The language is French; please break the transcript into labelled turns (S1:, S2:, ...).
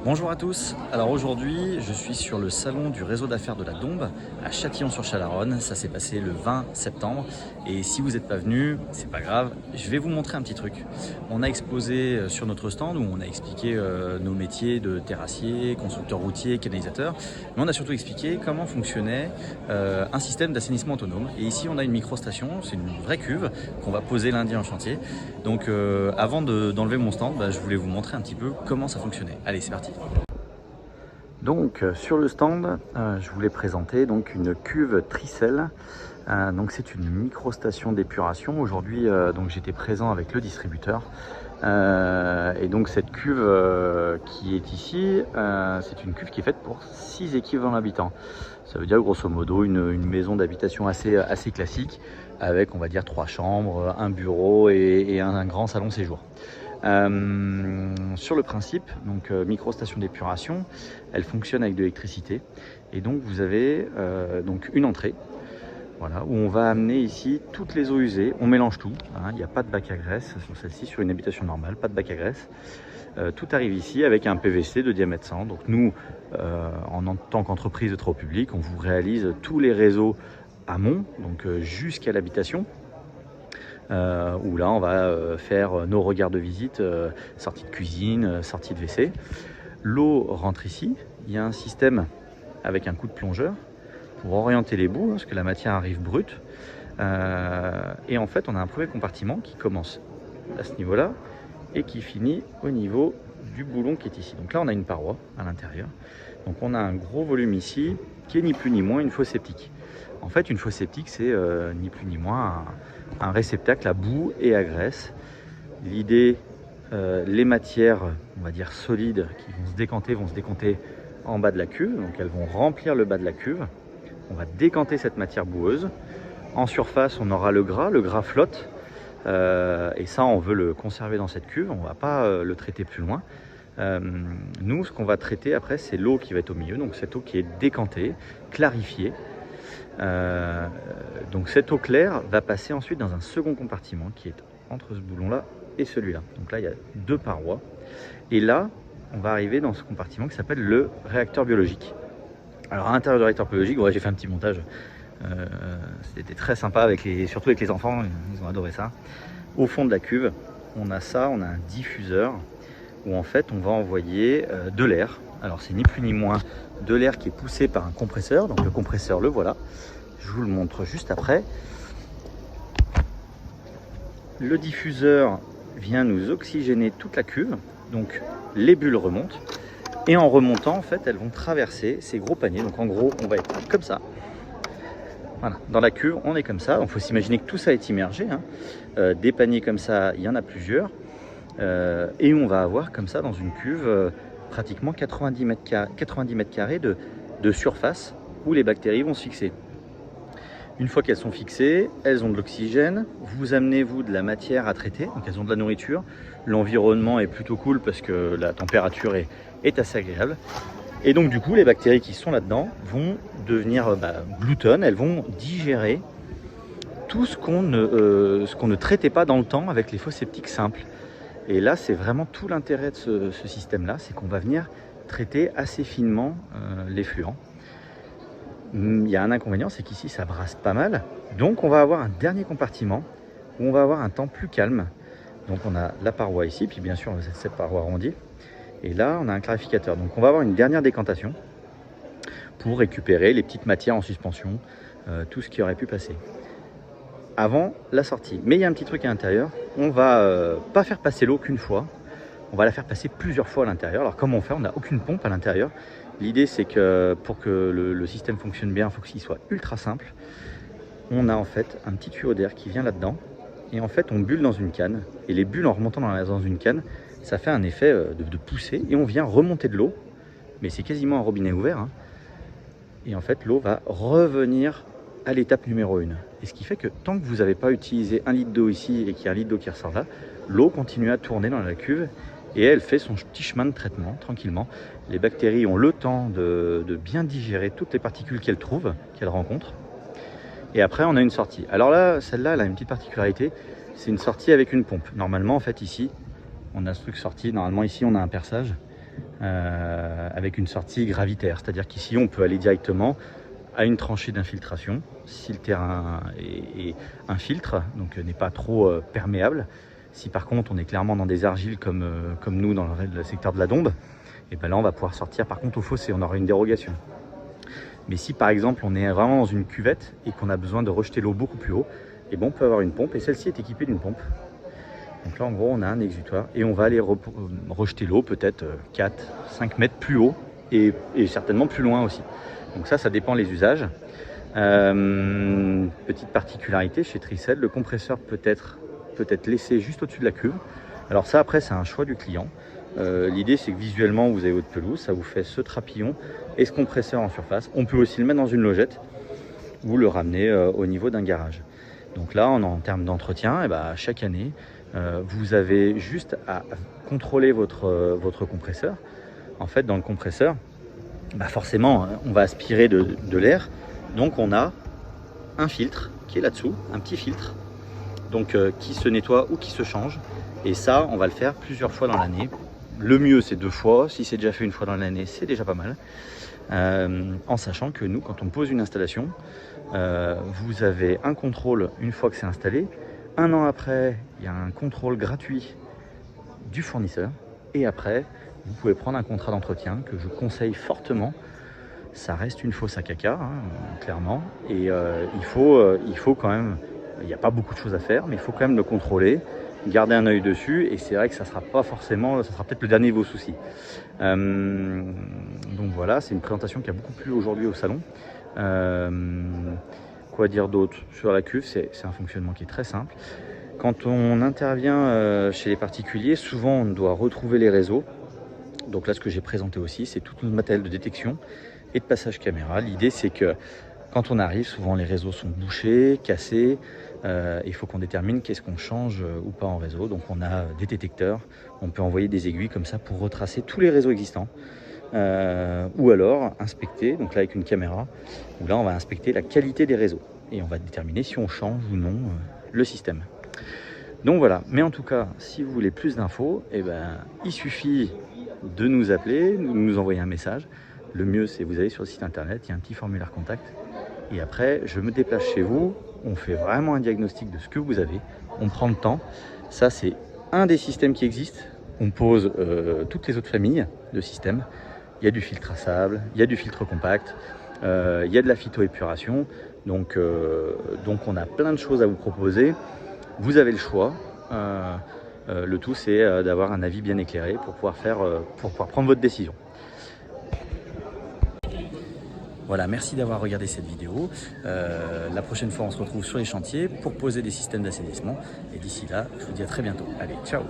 S1: Bonjour à tous, alors aujourd'hui je suis sur le salon du réseau d'affaires de la Dombes à Châtillon-sur-Chalaronne. Ça s'est passé le 20 septembre et si vous n'êtes pas venu, c'est pas grave, je vais vous montrer un petit truc. On a exposé sur notre stand où on a expliqué nos métiers de terrassier, constructeur routier, canalisateur, mais on a surtout expliqué comment fonctionnait un système d'assainissement autonome. Et ici on a une micro-station, c'est une vraie cuve qu'on va poser lundi en chantier. Donc avant d'enlever mon stand, je voulais vous montrer un petit peu comment ça fonctionnait. Allez, c'est parti. Donc sur le stand, je voulais présenter donc une cuve Tricel. Donc c'est une micro-station d'épuration. Aujourd'hui donc j'étais présent avec le distributeur. Et donc cette cuve qui est ici, c'est une cuve qui est faite pour 6 équivalents habitants. Ça veut dire grosso modo une maison d'habitation assez classique avec on va dire 3 chambres, un bureau et un grand salon séjour. Sur le principe, donc micro-station d'épuration, elle fonctionne avec de l'électricité et donc vous avez donc une entrée. Voilà, où on va amener ici toutes les eaux usées, on mélange tout, hein, il n'y a pas de bac à graisse sur celle-ci, sur une habitation normale, pas de bac à graisse. Tout arrive ici avec un PVC de diamètre 100. Donc nous, en tant qu'entreprise de travaux publics, on vous réalise tous les réseaux amont, donc jusqu'à l'habitation. Où là on va faire nos regards de visite, sortie de cuisine, sortie de WC. L'eau rentre ici, il y a un système avec un coup de plongeur pour orienter les bouts, parce que la matière arrive brute. Et en fait, on a un premier compartiment qui commence à ce niveau-là et qui finit au niveau du boulon qui est ici. Donc là, on a une paroi à l'intérieur. Donc on a un gros volume ici qui est ni plus ni moins une fosse septique. En fait, une fosse septique, c'est ni plus ni moins un réceptacle à boue et à graisse. L'idée, les matières, on va dire solides, qui vont se décanter en bas de la cuve. Donc elles vont remplir le bas de la cuve. On va décanter cette matière boueuse. En surface, on aura le gras flotte. Et ça, on veut le conserver dans cette cuve. On ne va pas le traiter plus loin. Nous, ce qu'on va traiter après, c'est l'eau qui va être au milieu. Donc cette eau qui est décantée, clarifiée. Donc cette eau claire va passer ensuite dans un second compartiment qui est entre ce boulon-là et celui-là. Donc là, il y a 2 parois. Et là, on va arriver dans ce compartiment qui s'appelle le réacteur biologique. Alors à l'intérieur du réacteur biologique, ouais, j'ai fait un petit montage. C'était très sympa, surtout avec les enfants, ils ont adoré ça. Au fond de la cuve, on a un diffuseur où en fait on va envoyer de l'air. Alors c'est ni plus ni moins de l'air qui est poussé par un compresseur. Donc le compresseur, le voilà. Je vous le montre juste après. Le diffuseur vient nous oxygéner toute la cuve. Donc les bulles remontent. Et en remontant, en fait, elles vont traverser ces gros paniers. Donc en gros, on va être comme ça. Voilà, dans la cuve, on est comme ça. Il faut s'imaginer que tout ça est immergé. Hein. Des paniers comme ça, il y en a plusieurs. Et on va avoir comme ça dans une cuve pratiquement 90 mètres carrés de surface où les bactéries vont se fixer. Une fois qu'elles sont fixées, elles ont de l'oxygène. Vous amenez, vous, de la matière à traiter. Donc elles ont de la nourriture. L'environnement est plutôt cool parce que la température est assez agréable. Et donc du coup, les bactéries qui sont là-dedans vont devenir gloutonnes. Elles vont digérer tout ce qu'on ne traitait pas dans le temps avec les fosses septiques simples. Et là, c'est vraiment tout l'intérêt de ce système-là, c'est qu'on va venir traiter assez finement les fluents. Il y a un inconvénient, c'est qu'ici, ça brasse pas mal. Donc, on va avoir un dernier compartiment où on va avoir un temps plus calme. Donc, on a la paroi ici, puis bien sûr, cette paroi arrondie. Et là, on a un clarificateur. Donc, on va avoir une dernière décantation pour récupérer les petites matières en suspension, tout ce qui aurait pu passer avant la sortie. Mais il y a un petit truc à l'intérieur, on va pas faire passer l'eau qu'une fois, on va la faire passer plusieurs fois à l'intérieur. Alors comment on fait? On n'a aucune pompe à l'intérieur. L'idée c'est que pour que le système fonctionne bien, il faut qu'il soit ultra simple. On a en fait un petit tuyau d'air qui vient là-dedans et en fait on bulle dans une canne et les bulles en remontant dans une canne, ça fait un effet de poussée et on vient remonter de l'eau, mais c'est quasiment un robinet ouvert. Hein. Et en fait l'eau va revenir à l'étape numéro 1. Et ce qui fait que tant que vous n'avez pas utilisé 1 litre d'eau ici et qu'il y a 1 litre d'eau qui ressort là, l'eau continue à tourner dans la cuve et elle fait son petit chemin de traitement tranquillement. Les bactéries ont le temps de bien digérer toutes les particules qu'elles trouvent, qu'elles rencontrent. Et après, on a une sortie. Alors là, celle-là, elle a une petite particularité. C'est une sortie avec une pompe. Normalement, en fait, ici, on a ce truc sorti. Normalement, ici, on a un perçage. avec une sortie gravitaire. C'est-à-dire qu'ici, on peut aller directement à une tranchée d'infiltration si le terrain est un filtre, donc n'est pas trop perméable. Si par contre on est clairement dans des argiles comme nous dans le secteur de la Dombe, et ben là on va pouvoir sortir par contre au fossé, on aura une dérogation. Mais si par exemple on est vraiment dans une cuvette et qu'on a besoin de rejeter l'eau beaucoup plus haut, et ben on peut avoir une pompe, et celle-ci est équipée d'une pompe. Donc là en gros on a un exutoire et on va aller rejeter l'eau peut-être 4-5 mètres plus haut et certainement plus loin aussi. Donc ça dépend les usages. Petite particularité chez Tricel, le compresseur peut être laissé juste au-dessus de la cuve. Alors ça après c'est un choix du client. L'idée c'est que visuellement vous avez votre pelouse, ça vous fait ce trapillon et ce compresseur en surface. On peut aussi le mettre dans une logette ou le ramener au niveau d'un garage. Donc là en termes d'entretien, chaque année vous avez juste à contrôler votre compresseur. En fait dans le compresseur, forcément on va aspirer de l'air, donc on a un filtre qui est là-dessous, un petit filtre donc qui se nettoie ou qui se change, et ça on va le faire plusieurs fois dans l'année. Le mieux c'est 2 fois, si c'est déjà fait une fois dans l'année c'est déjà pas mal, en sachant que nous quand on pose une installation, vous avez un contrôle une fois que c'est installé, 1 an après il y a un contrôle gratuit du fournisseur, et après vous pouvez prendre un contrat d'entretien que je conseille fortement. Ça reste une fosse à caca, clairement, et il faut quand même, il n'y a pas beaucoup de choses à faire, mais il faut quand même le contrôler, garder un œil dessus, et c'est vrai que ça sera pas forcément, ça sera peut-être le dernier de vos soucis. Donc voilà, c'est une présentation qui a beaucoup plu aujourd'hui au salon. Quoi dire d'autre? Sur la cuve, c'est un fonctionnement qui est très simple. Quand on intervient chez les particuliers, souvent on doit retrouver les réseaux. Donc là, ce que j'ai présenté aussi, c'est tout notre matériel de détection et de passage caméra. L'idée, c'est que quand on arrive, souvent les réseaux sont bouchés, cassés. Il faut qu'on détermine qu'est-ce qu'on change ou pas en réseau. Donc on a des détecteurs, on peut envoyer des aiguilles comme ça pour retracer tous les réseaux existants. Ou alors inspecter, donc là avec une caméra, où là on va inspecter la qualité des réseaux. Et on va déterminer si on change ou non le système. Donc voilà, mais en tout cas, si vous voulez plus d'infos, il suffit de nous appeler, nous envoyer un message. Le mieux, c'est vous allez sur le site internet, il y a un petit formulaire contact. Et après, je me déplace chez vous, on fait vraiment un diagnostic de ce que vous avez, on prend le temps. Ça, c'est un des systèmes qui existent. On pose toutes les autres familles de systèmes. Il y a du filtre à sable, il y a du filtre compact, il y a de la phytoépuration. Donc on a plein de choses à vous proposer. Vous avez le choix. Le tout, c'est d'avoir un avis bien éclairé pour pouvoir prendre votre décision. Voilà, merci d'avoir regardé cette vidéo. La prochaine fois, on se retrouve sur les chantiers pour poser des systèmes d'assainissement. Et d'ici là, je vous dis à très bientôt. Allez, ciao!